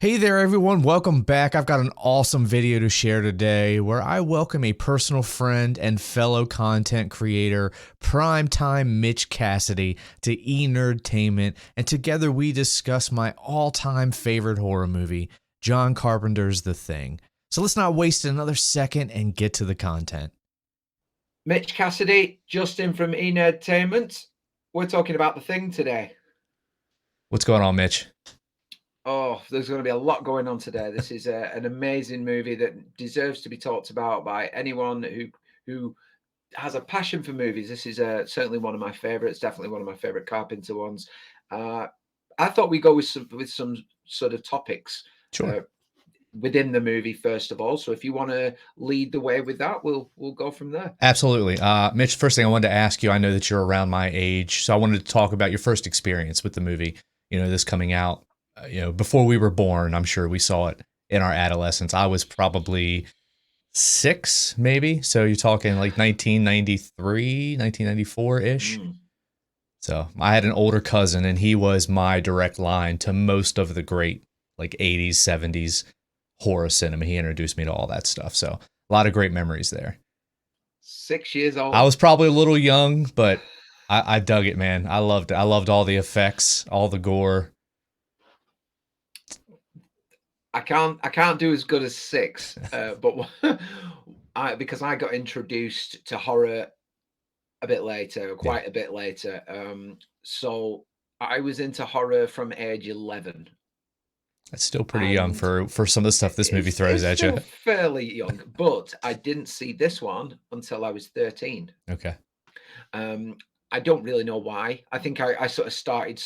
Hey there, everyone. Welcome back. I've got an awesome video to share today where I welcome a personal friend and fellow content creator, Primetime Mitch Cassidy, to eNerdtainment, and together we discuss my all-time favorite horror movie, John Carpenter's The Thing. So let's not waste another second and get to the content. Mitch Cassidy, Justin from eNerdtainment. We're talking about The Thing today. What's going on, Mitch? Oh, there's going to be a lot going on today. This is an amazing movie that deserves to be talked about by anyone who has a passion for movies. This is certainly one of my favorites, definitely one of my favorite Carpenter ones. Uh, I thought we'd go with some sort of topics Sure. uh, within the movie first of all. So if you want to lead the way with that, we'll go from there. Absolutely. Mitch, first thing I wanted to ask you, I know that you're around my age, so I wanted to talk about your first experience with the movie, this coming out, before we were born. I'm sure we saw it in our adolescence. I was probably 6, maybe. So you're talking like 1993, 1994-ish. Mm. So I had an older cousin, and he was my direct line to most of the great, like, 80s, 70s horror cinema. He introduced me to all that stuff. So a lot of great memories there. 6 years I old. was probably a little young, but I dug it, man. I loved it. I loved all the effects, all the gore. I can't do as good as six, but I because I got introduced to horror a bit later, Yeah, quite a bit later. So I was into horror from age 11, that's still pretty young and for some of the stuff this movie throws it's at you. still fairly young. But I didn't see this one until I was 13. Okay, Um, I don't really know why. I think I sort of started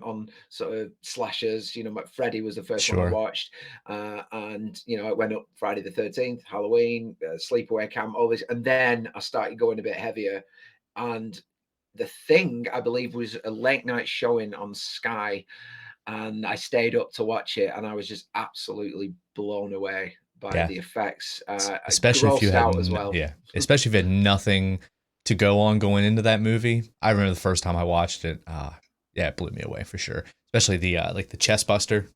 on sort of slashers. Freddy was the first one I sure. watched, and it went up Friday the 13th, Halloween, Sleepaway Camp, all this, and then I started going a bit heavier. And The Thing, I believe, was a late night showing on Sky, and I stayed up to watch it, and I was just absolutely blown away by Yeah, the effects, especially if you grossed had out as well. yeah, especially if you had nothing to go on going into that movie. I remember the first time I watched it. Yeah, it blew me away for sure. Especially the like the chest buster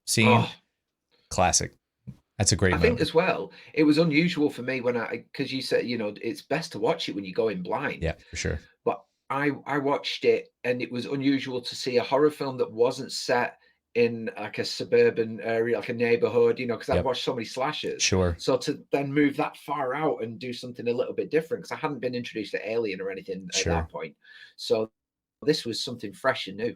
scene. Oh, Classic. That's a great I think moment. as well, it was unusual for me because you said, it's best to watch it when you go in blind. Yeah, for sure. But I watched it, and it was unusual to see a horror film that wasn't set in like a suburban area, like a neighborhood, because I'd Yep, watched so many slashers. sure. So to then move that far out and do something a little bit different, because I hadn't been introduced to Alien or anything at Sure. that point. So this was something fresh and new.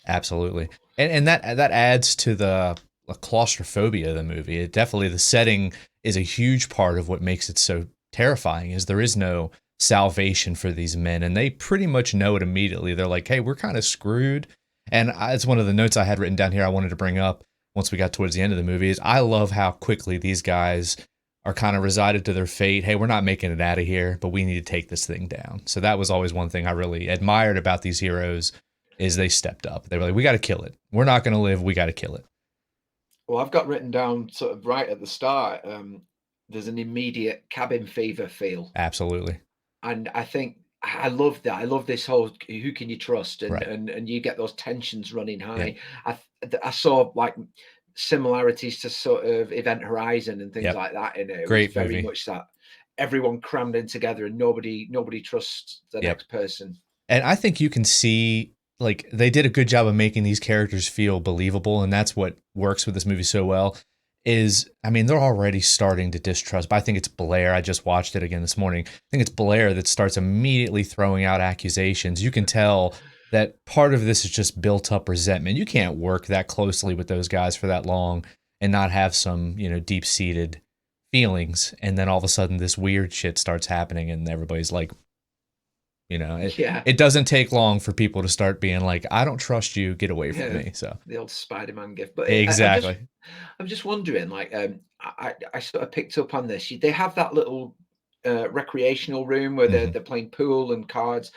Absolutely. And that adds to the claustrophobia of the movie. It definitely, the setting is a huge part of what makes it so terrifying, is there is no salvation for these men, and they pretty much know it immediately. They're like, "Hey, we're kind of screwed." And it's one of the notes I had written down here I wanted to bring up once we got towards the end of the movie is I love how quickly these guys are kind of resided to their fate. Hey, we're not making it out of here, but we need to take this thing down. So that was always one thing I really admired about these heroes, is they stepped up. They were like, we got to kill it. We're not going to live. We got to kill it. Well, I've got written down sort of right at the start. There's an immediate cabin fever feel, Absolutely. and I think I love that. I love this whole who can you trust, and Right. and you get those tensions running Yep. high. I saw like similarities to sort of Event Horizon and things Yep. like that in it. It was Great very movie. much that everyone crammed in together, and nobody trusts the Yep. next person. And I think you can see, like, they did a good job of making these characters feel believable, and that's what works with this movie so well. Is, I mean, they're already starting to distrust, but I think it's Blair. I just watched it again this morning. I think it's Blair that starts immediately throwing out accusations. You can tell that part of this is just built up resentment. You can't work that closely with those guys for that long and not have some, deep seated feelings. And then all of a sudden, this weird shit starts happening, and everybody's like, it, Yeah, it doesn't take long for people to start being like, I don't trust you, get away from yeah, me. So the old Spider-Man gift. But exactly. I'm just wondering, like, I sort of picked up on this. They have that little recreational room where they're Hmm. they're playing pool and cards,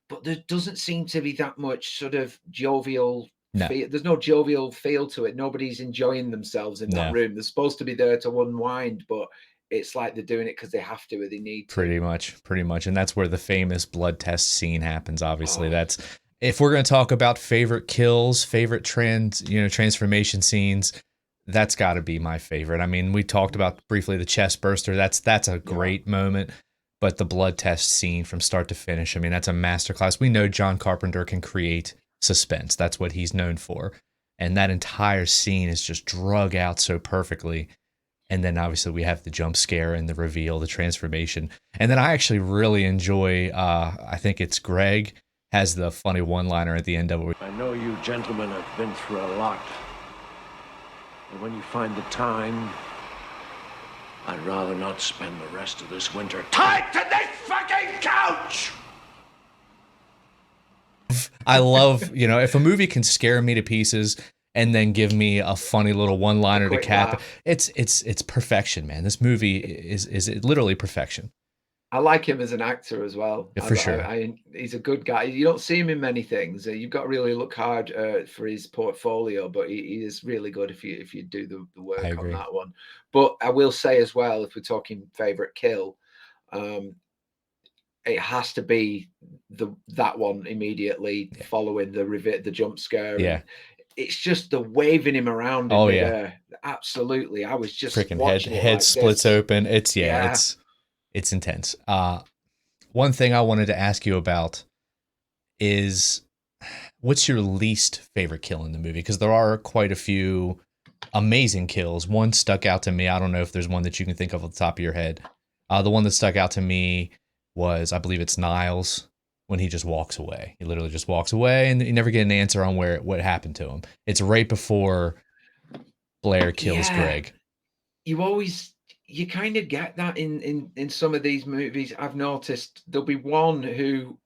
but there doesn't seem to be that much sort of jovial No, feel. There's no jovial feel to it. Nobody's enjoying themselves in that no. room. They're supposed to be there to unwind, but it's like they're doing it because they have to or they need to. Pretty much. And that's where the famous blood test scene happens. Obviously, Oh, that's, if we're going to talk about favorite kills, favorite transformation scenes, That's got to be my favorite. I mean, we talked about briefly the chest burster. That's a Yeah. great moment, but the blood test scene from start to finish. I mean, that's a masterclass. We know John Carpenter can create suspense. That's what he's known for, and that entire scene is just drug out so perfectly. And then obviously we have the jump scare and the reveal, the transformation. And then I actually really enjoy. I think it's Greg has the funny one-liner at the end of it. I know you gentlemen have been through a lot. And when you find the time, I'd rather not spend the rest of this winter tied to this fucking couch! I love, if a movie can scare me to pieces and then give me a funny little one-liner to quick cap laugh. it's perfection, man. This movie is literally perfection. I like him as an actor as well. Yeah, for sure. He's a good guy. You don't see him in many things. You've got to really look hard for his portfolio, but he is really good if you do the I work on agree. that one. But I will say as well, if we're talking favorite kill, um, it has to be that one immediately Yeah. following the jump scare, Yeah. and it's just the waving him around in Oh yeah. midair. Absolutely, I was just Freaking head watching it head like splits this. open. Yeah, It's intense. One thing I wanted to ask you about is what's your least favorite kill in the movie? Because there are quite a few amazing kills. One stuck out to me. I don't know if there's one that you can think of off the top of your head. The one that stuck out to me was, I believe it's Niles when he just walks away. He literally just walks away, and you never get an answer on what happened to him. It's right before Blair kills yeah. Greg. You always you kind of get that in some of these movies. I've noticed there'll be one who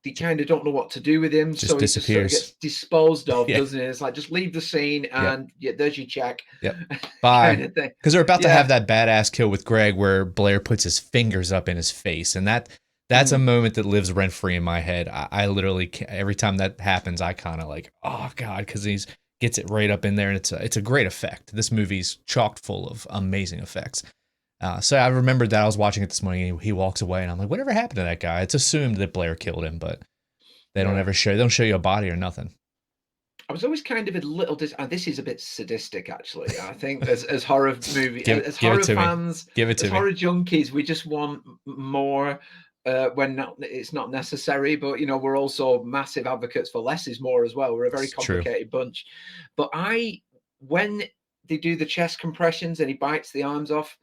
they kind of don't know what to do with him, Just so he just sort of disappears. gets disposed of, Yeah. doesn't it? It's like just leave the scene Yep. and yeah, there's your check, Yep. kind Bye. of thing. Because they're about to have Yeah. that badass kill with Greg where Blair puts his fingers up in his face. And that's a Mm. moment that lives rent free in my head. I literally, every time that happens, I kind of like, oh God, because he's gets it right up in there. And it's a great effect. This movie's chocked full of amazing effects. So I remembered that I was watching it this morning and he walks away and I'm like, whatever happened to that guy? It's assumed that Blair killed him, but Yeah. they don't show you a body or nothing. I was always kind of a little this is a bit sadistic actually. I think as horror movie as Give it horror to me. fans, Give it as to me. horror junkies, we just want more when not it's not necessary, but we're also massive advocates for less is more as well. We're a very It's true. complicated bunch. But when they do the chest compressions and he bites the arms off,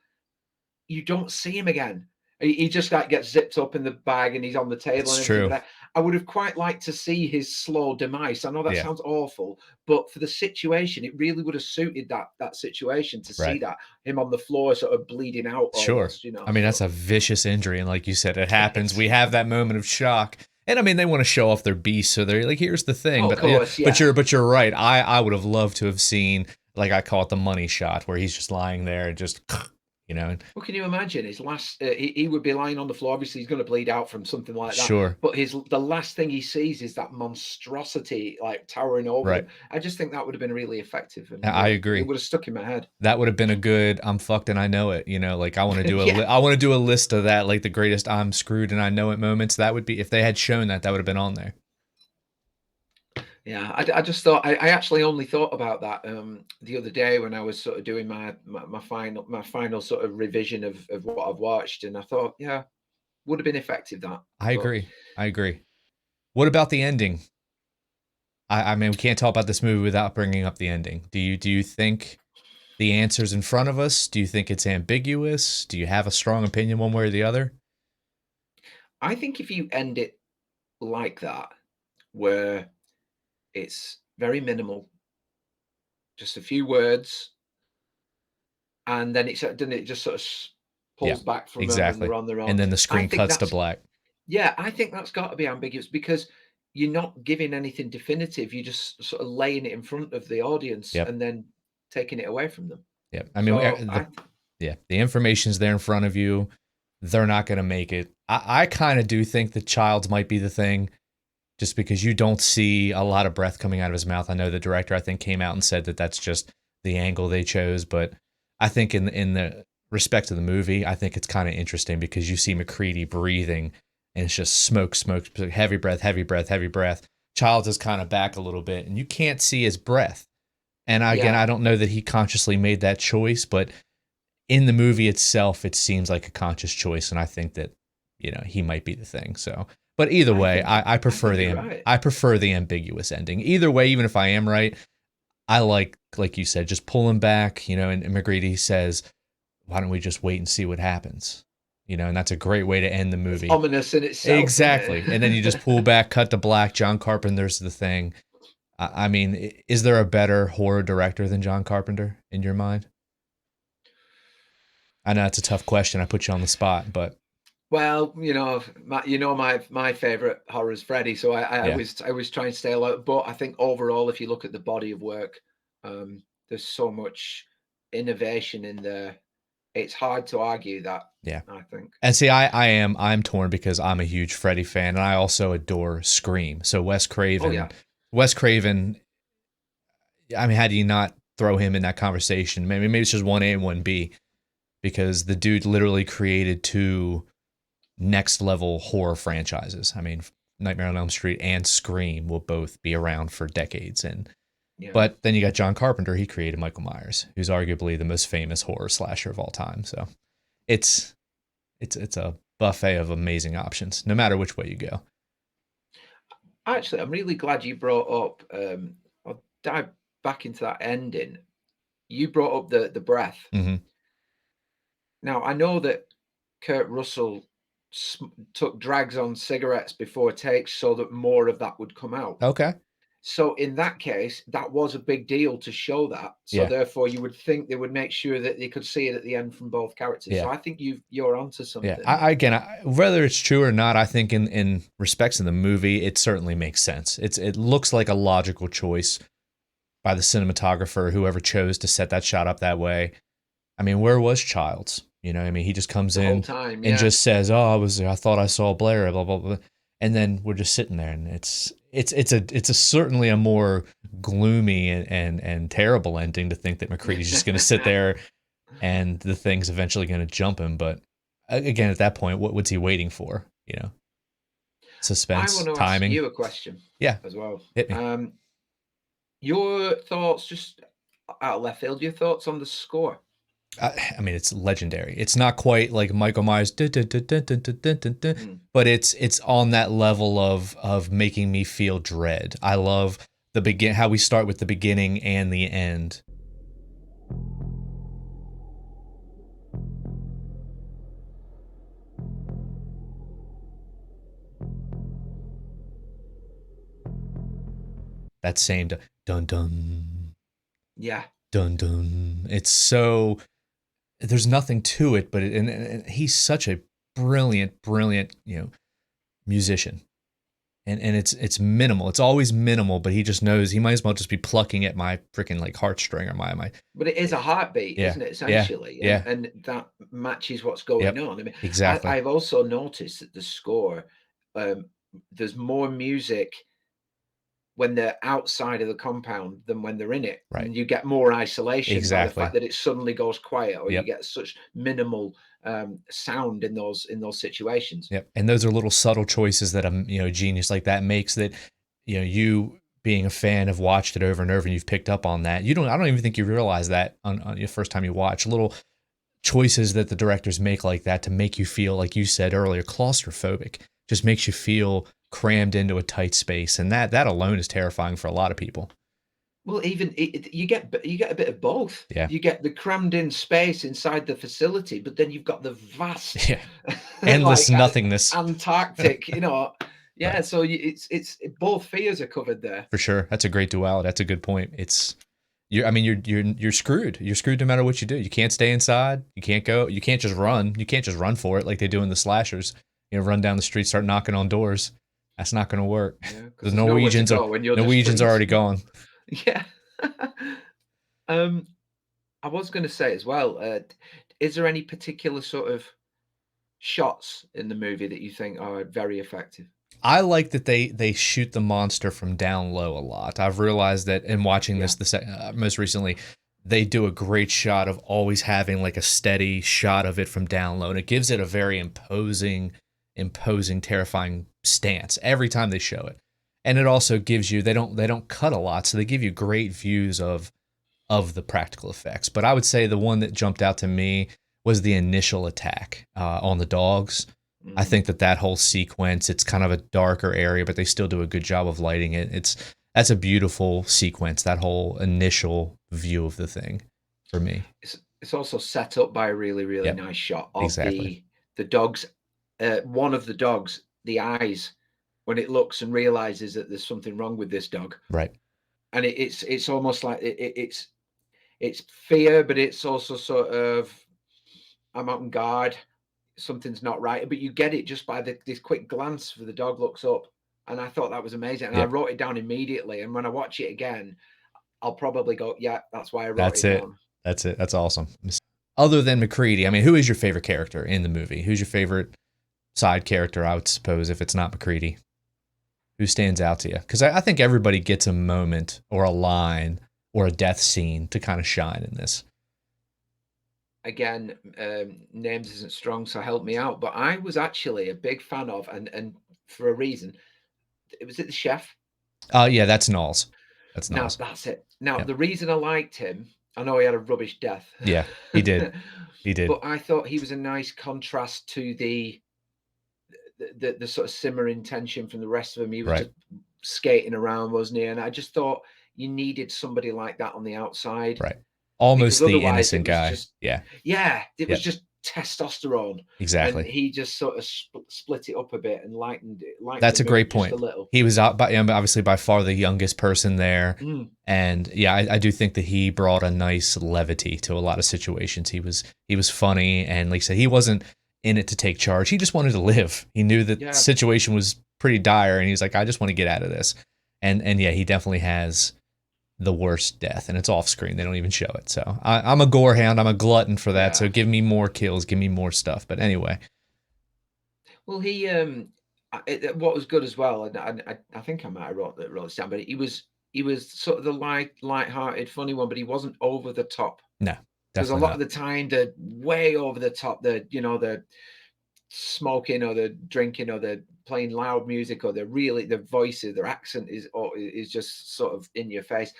you don't see him again. He just like gets zipped up in the bag and he's on the table It's and everything. true. But I would have quite liked to see his slow demise. I know that Yeah. sounds awful, but for the situation, it really would have suited that situation to see Right. that him on the floor, sort of bleeding out Sure. almost. I mean, that's So a vicious injury. And like you said, it happens. it's We have that moment of shock. And I mean, they want to show off their beast. So they're like, here's the thing. oh, of But yeah, course, yeah. but you're right. I would have loved to have seen, like I call it the money shot, where he's just lying there and just, and Well, can you imagine his last? He would be lying on the floor. Obviously, he's going to bleed out from something like that. sure. But the last thing he sees is that monstrosity like towering over Right. them. I just think that would have been really effective, and I it agree. would have stuck in my head. That would have been a good I'm fucked and I know it. Like I want to do Yeah, I want to do a list of that, like the greatest I'm screwed and I know it moments. That would be, if they had shown that would have been on there. yeah. I just thought I actually only thought about that the other day when I was sort of doing my final sort of revision of what I've watched, and I thought, yeah, would have been effective that. I But agree. I agree. What about the ending? I mean, we can't talk about this movie without bringing up the ending. Do you think the answer's in front of us? Do you think it's ambiguous? Do you have a strong opinion one way or the other? I think if you end it like that, where it's very minimal, just a few words, and then it just sort of Yeah, pulls back from them, and exactly. they're on their own. And then the I screen think cuts to that's black. yeah, I think that's got to be ambiguous because you're not giving anything definitive. You're just sort of laying it in front of the audience Yep. and then taking it away from them. Yep. I mean, So the information's there in front of you. They're not going to make it. I kind of do think the child's might be the thing, just because you don't see a lot of breath coming out of his mouth. I know the director, I think, came out and said that that's just the angle they chose, but I think in the respect of the movie, I think it's kind of interesting because you see McCready breathing and it's just smoke, heavy breath, heavy breath, heavy breath. Childs is kind of back a little bit and you can't see his breath. And again, Yeah. I don't know that he consciously made that choice, but in the movie itself, it seems like a conscious choice, and I think that he might be the thing. So, but either way, I I prefer think the you're right. I prefer the ambiguous ending. Either way, even if I am right, I like you said, just pull him back. And McGreedy says, "Why don't we just wait and see what happens?" And that's a great way to end the It's movie. ominous in itself, isn't Exactly, and then you just pull it? back, cut to black. John Carpenter's the thing. I mean, is there a better horror director than John Carpenter in your mind? I know it's a tough question. I put you on the spot, but Well, my favorite horror is Freddy, so yeah, I was trying to stay alert. But I think overall, if you look at the body of work, there's so much innovation in there. It's hard to argue that. yeah. I think. And see, I'm torn because I'm a huge Freddy fan, and I also adore Scream. So Oh yeah, Wes Craven. I mean, how do you not throw him in that conversation? Maybe it's just 1A and 1B because the dude literally created two next level horror franchises. I mean, Nightmare on Elm Street and Scream will both be around for decades. yeah. But then you got John Carpenter. He created Michael Myers, who's arguably the most famous horror slasher of all time. So it's it's a buffet of amazing options, no matter which way you go. Actually, I'm really glad you brought up. I'll dive back into that ending. You brought up the breath. Hmm. Now I know that Kurt Russell took drags on cigarettes before takes so that more of that would come out. Okay. So in that case, that was a big deal to show that. So Yeah. therefore, you would think they would make sure that they could see it at the end from both characters. So Yeah. I think you're onto Yeah. something I there. again, whether it's true or not, I think in respects of the movie, it certainly makes sense. It looks like a logical choice by the cinematographer, whoever chose to set that shot up that way. I mean, where was Childs? I mean, he just comes The whole in time, and yeah. just says, "Oh, I thought I saw Blair," blah blah blah, and then we're just sitting there, and it's a certainly a more gloomy and terrible ending to think that McCready's just going to sit there and the thing's eventually going to jump him. But again, at that point, what's he waiting for? I want Suspense, to ask timing. you a question Yeah, as well. hit me. Your thoughts, just out of left field, your thoughts on the score? I mean, it's legendary. It's not quite like Michael Myers, dun, dun, dun, dun, dun, dun, dun, dun, dun, Mm. but it's on that level of making me feel dread. I love how we start with the beginning and the end. That same dun dun Yeah. dun dun. It's so there's nothing to it, but and he's such a brilliant musician. And it's minimal. It's always minimal, but he just knows he might as well just be plucking at my freaking like heartstring or my But it is a heartbeat, yeah isn't it, yeah essentially? And yeah and that matches what's going yep on. I mean, exactly I've also noticed that the score, um, there's more music when they're outside of the compound than when they're in it. right And you get more isolation by the fact exactly that it suddenly goes quiet, or you yep get such minimal sound in those situations. yep. And those are little subtle choices that a genius like that makes that you being a fan have watched it over and over and you've picked up on that. I don't even think you realize that on your first time you watch little choices that the directors make like that to make you feel, like you said earlier, claustrophobic. Just makes you feel crammed into a tight space, and that alone is terrifying for a lot of people. Well, even you get a bit of both. Yeah, You get the crammed in space inside the facility, but then you've got the vast, yeah, endless like nothingness. Antarctic. Yeah. Right, So both fears are covered there. for sure. That's a great duality. That's a good point. I mean, you're screwed. You're screwed no matter what you do. You can't stay inside. You can't go. You can't just run. You can't just run for it like they do in the slashers. Run down the street, start knocking on doors. That's not going to work. Yeah, because The there's nowhere to Norwegians are go when you're just Norwegians are freeze. already gone. Yeah. um, I was going to say as well. Is there any particular sort of shots in the movie that you think are very effective? I like that they shoot the monster from down low a lot. I've realized that in watching Yeah. this most recently, they do a great shot of always having like a steady shot of it from down low, and it gives it a very imposing, terrifying stance every time they show it. And it also gives you they don't cut a lot, so they give you great views of of the practical effects. But I would say the one that jumped out to me was the initial attack on the dogs. I think that whole sequence, it's kind of a darker area, but they still do a good job of lighting it. That's a beautiful sequence, that whole initial view of the thing for me. It's also set up by a really Yep, nice shot of exactly. the dogs. One of the dogs, the eyes, when it looks and realizes that there's something wrong with this dog, Right. and it's almost like it's fear, but it's also sort of I'm on guard, something's not right. But you get it just by this quick glance for the dog looks up, and I thought that was amazing. And I Yep. wrote it down immediately. And when I watch it again, I'll probably go, yeah, that's why I wrote That's it it. down. That's it. That's awesome. Other than McCready, I mean, who is your favorite character in the movie? Who's your favorite side character, I would suppose, if it's not McCready? Who stands out to you? Because I think everybody gets a moment or a line or a death scene to kind of shine in this. Again, names isn't strong, so help me out. But I was actually a big fan of, and for a reason, it was it the chef. Yeah, that's Knowles. That's Now Knowles. that's it. Now Yep. the reason I liked him, I know he had a rubbish death, Yeah, he did. He did. but I thought he was a nice contrast to the sort of simmering tension from the rest of them. He was Right. just skating around, wasn't he? And I just thought you needed somebody like that on the outside Right. because Almost the otherwise it innocent was guy. just Yeah. yeah, it was Yep. just testosterone, and Exactly. he just sort of split it up a bit and lightened That's the a mood great just a point. little. He was out, obviously by far the youngest person there, Mm, and yeah, I do think that he brought a nice levity to a lot of situations. He was funny, and like I said, he wasn't in it to take charge. He just wanted to live. He knew that the yeah, situation was pretty dire, and he's like, I just want to get out of this. And yeah, he definitely has the worst death, and it's off screen. They don't even show it. So I'm a gore hound. I'm a glutton for that. So yeah. give me more kills. Give me more stuff. But anyway, Well, he what was good as well, and I think I might have wrote this down, but he was sort of the light-hearted, funny one, but he wasn't over the top. no, Because a definitely lot of not. the time they're way over the top. The smoking or the drinking or the playing loud music or they're really their voices, their accent is just sort of in your face.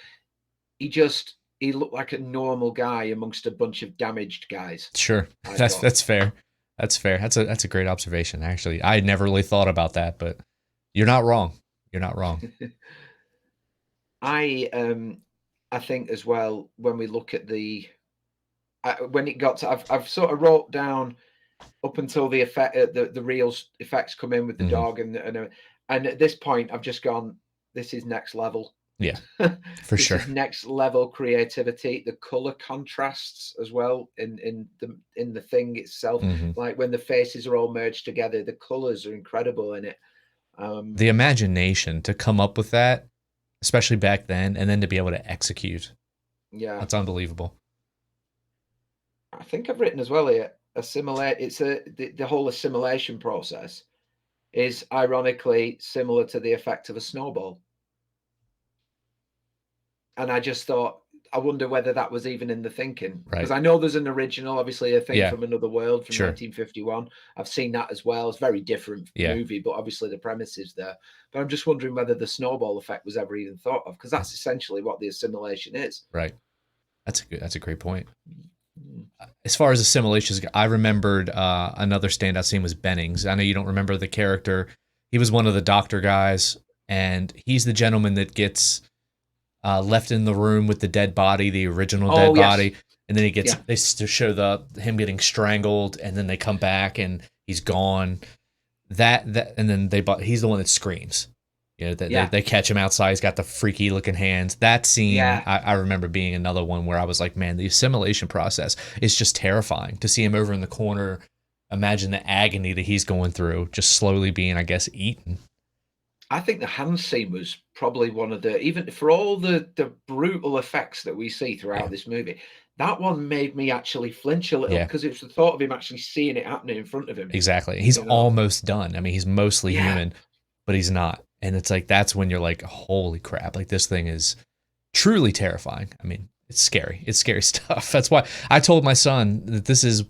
He looked like a normal guy amongst a bunch of damaged guys, Sure, I that's thought. that's fair. That's fair. That's a great observation. Actually, I had never really thought about that, but you're not wrong. You're not wrong. I I think as well when we look at the when it got to I've sort of wrote down up until the effect the real effects come in with the Hmm. dog and at this point I've just gone, this is next level. Yeah, for This sure. is next level creativity. The color contrasts as well in the thing itself. Hmm. Like when the faces are all merged together, the colors are incredible in it. Um, The imagination to come up with that, especially back then, and then to be able to execute, yeah, that's unbelievable. I think I've written as well here. Assimilate. It's the whole assimilation process is ironically similar to the effect of a snowball. And I just thought, I wonder whether that was even in the thinking because Right. I know there's an original, obviously, a thing Yeah. from another world from Sure. 1951. I've seen that as well. It's a very different Yeah. movie, but obviously the premise is there. But I'm just wondering whether the snowball effect was ever even thought of because that's essentially what the assimilation is. Right. That's a great point. Mm. As far as assimilations go, I remembered another standout scene was Bennings. I know you don't remember the character. He was one of the doctor guys, and he's the gentleman that gets left in the room with the dead body, the original dead Oh yes, body, and then yeah, they show him getting strangled, and then they come back and he's gone. And then he's the one that screams. You know, yeah, they catch him outside. He's got the freaky looking hands. That scene, yeah. I remember being another one where I was like, man, the assimilation process is just terrifying to see him over in the corner. Imagine the agony that he's going through, just slowly being, I guess, eaten. I think the hand scene was probably one of the even for all the brutal effects that we see Yeah, throughout this movie, that one made me actually flinch a little yeah, because it's the thought of him actually seeing it happening in front of him, exactly. He's you know? almost done. I mean, he's mostly Yeah. human, but he's not. And it's like that's when you're like, holy crap! Like this thing is truly terrifying. I mean, it's scary. It's scary stuff. That's why I told my son that this is,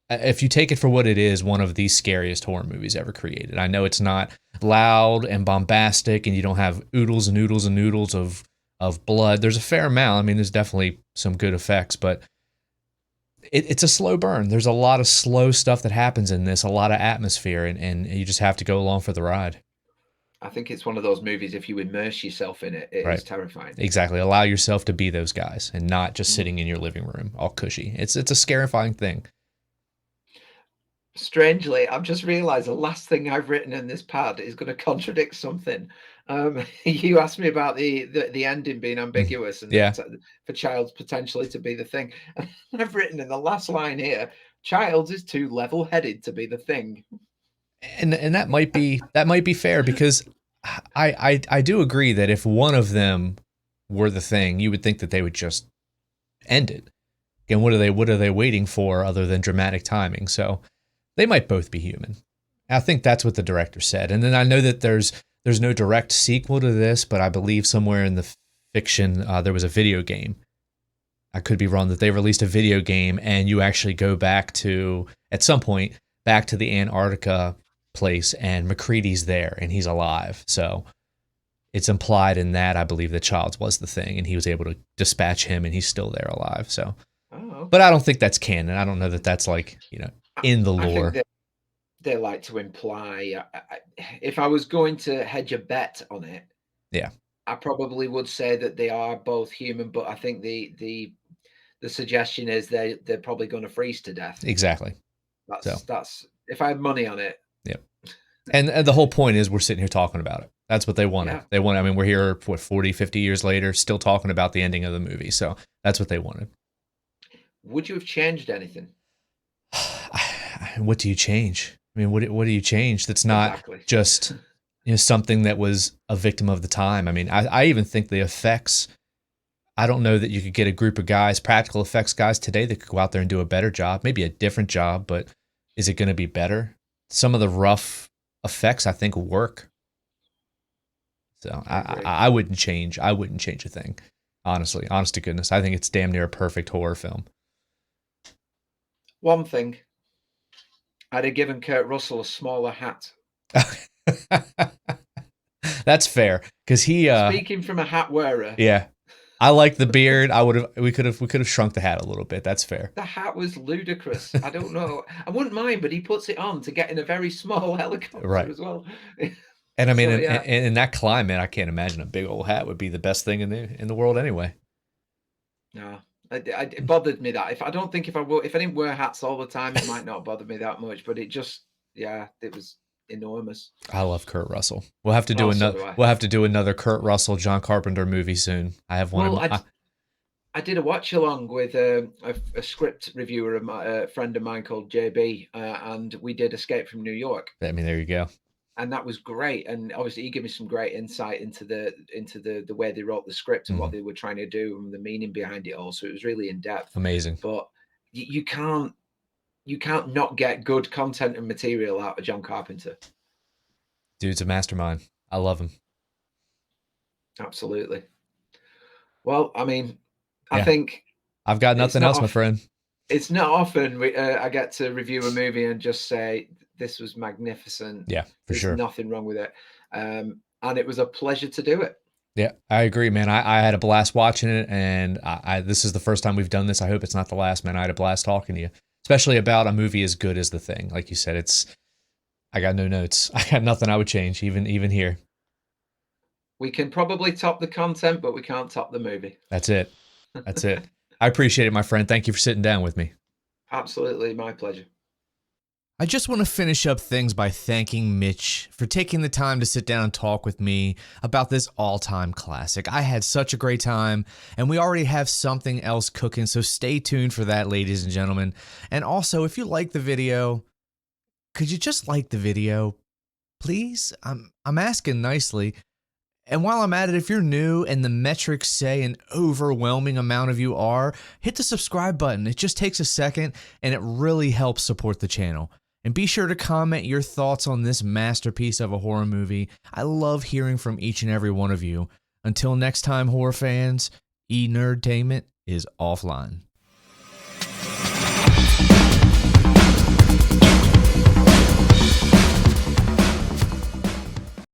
if you take it for what it is, one of the scariest horror movies ever created. I know it's not loud and bombastic, and you don't have oodles and oodles and oodles of of blood. There's a fair amount. I mean, there's definitely some good effects, but it's a slow burn. There's a lot of slow stuff that happens in this, a lot of atmosphere, and you just have to go along for the ride. I think it's one of those movies, if you immerse yourself in it, it Right. is terrifying. Exactly. Allow yourself to be those guys and not just Mm. sitting in your living room all cushy. It's a scarifying thing. Strangely, I've just realized the last thing I've written in this pad is going to contradict something. You asked me about the ending being ambiguous and Yeah. for Childs potentially to be the thing. I've written in the last line here, Childs is too level-headed to be the thing. And that might be fair, because I do agree that if one of them were the thing, you would think that they would just end it. And what are they waiting for other than dramatic timing? So they might both be human. I think that's what the director said. And then I know that there's no direct sequel to this, but I believe somewhere in the fiction there was a video game. I could be wrong, that they released a video game and you actually go back to, at some point, back to the Antarctica place, and McCready's there and he's alive. So it's implied in that, I believe, that Childs was the thing and he was able to dispatch him and he's still there alive. So, but I don't think that's canon. I don't know that that's like, in the lore. I think they like to imply. If I was going to hedge a bet on it, Yeah, I probably would say that they are both human, but I think the suggestion is they're probably going to freeze to death. exactly. That's if I had money on it. Yep. And the whole point is we're sitting here talking about it. That's what they wanted. Yeah. They want. I mean, we're here, what, 40, 50 years later, still talking about the ending of the movie. So that's what they wanted. Would you have changed anything? What do you change? I mean, what do you change that's not Exactly. just something that was a victim of the time? I mean, I even think the effects, I don't know that you could get a group of guys, practical effects guys today, that could go out there and do a better job, maybe a different job, but is it going to be better? Some of the rough effects, I think, work. So I wouldn't change. I wouldn't change a thing. Honestly, honest to goodness, I think it's damn near a perfect horror film. One thing, I'd have given Kurt Russell a smaller hat. That's fair, because he. Speaking from a hat wearer. Yeah, I like the beard. We could have shrunk the hat a little bit. That's fair. The hat was ludicrous. I don't know. I wouldn't mind, but he puts it on to get in a very small helicopter as well. And I mean, in that climate, I can't imagine a big old hat would be the best thing in the world anyway. No, it bothered me that if I didn't wear hats all the time, it might not bother me that much. But it just, it was enormous. I love Kurt Russell. We'll have to do another. We'll have to do another Kurt Russell, John Carpenter movie soon. I have one. Well, I did a watch along with a script reviewer, a friend of mine called JB, and we did Escape from New York. I mean, there you go. And that was great. And obviously, he gave me some great insight into the way they wrote the script and what they were trying to do and the meaning behind it all. So it was really in depth. Amazing. But you can't not get good content and material out of John Carpenter. Dude's a mastermind. I love him. Absolutely. Well, I mean, I think I've got nothing else, my friend. It's not often I get to review a movie and just say, this was magnificent. Yeah, for sure. There's nothing wrong with it. And it was a pleasure to do it. Yeah, I agree, man. I had a blast watching it, and this is the first time we've done this. I hope it's not the last, man. I had a blast talking to you, especially about a movie as good as The Thing. Like you said, I got no notes. I got nothing I would change, even here. We can probably top the content, but we can't top the movie. That's it. That's it. I appreciate it, my friend. Thank you for sitting down with me. Absolutely, my pleasure. I just want to finish up things by thanking Mitch for taking the time to sit down and talk with me about this all-time classic. I had such a great time, and we already have something else cooking, so stay tuned for that, ladies and gentlemen. And also, if you like the video, could you just like the video? Please? I'm asking nicely. And while I'm at it, if you're new and the metrics say an overwhelming amount of you are, hit the subscribe button. It just takes a second, and it really helps support the channel. And be sure to comment your thoughts on this masterpiece of a horror movie. I love hearing from each and every one of you. Until next time, horror fans, E-Nerdtainment is offline.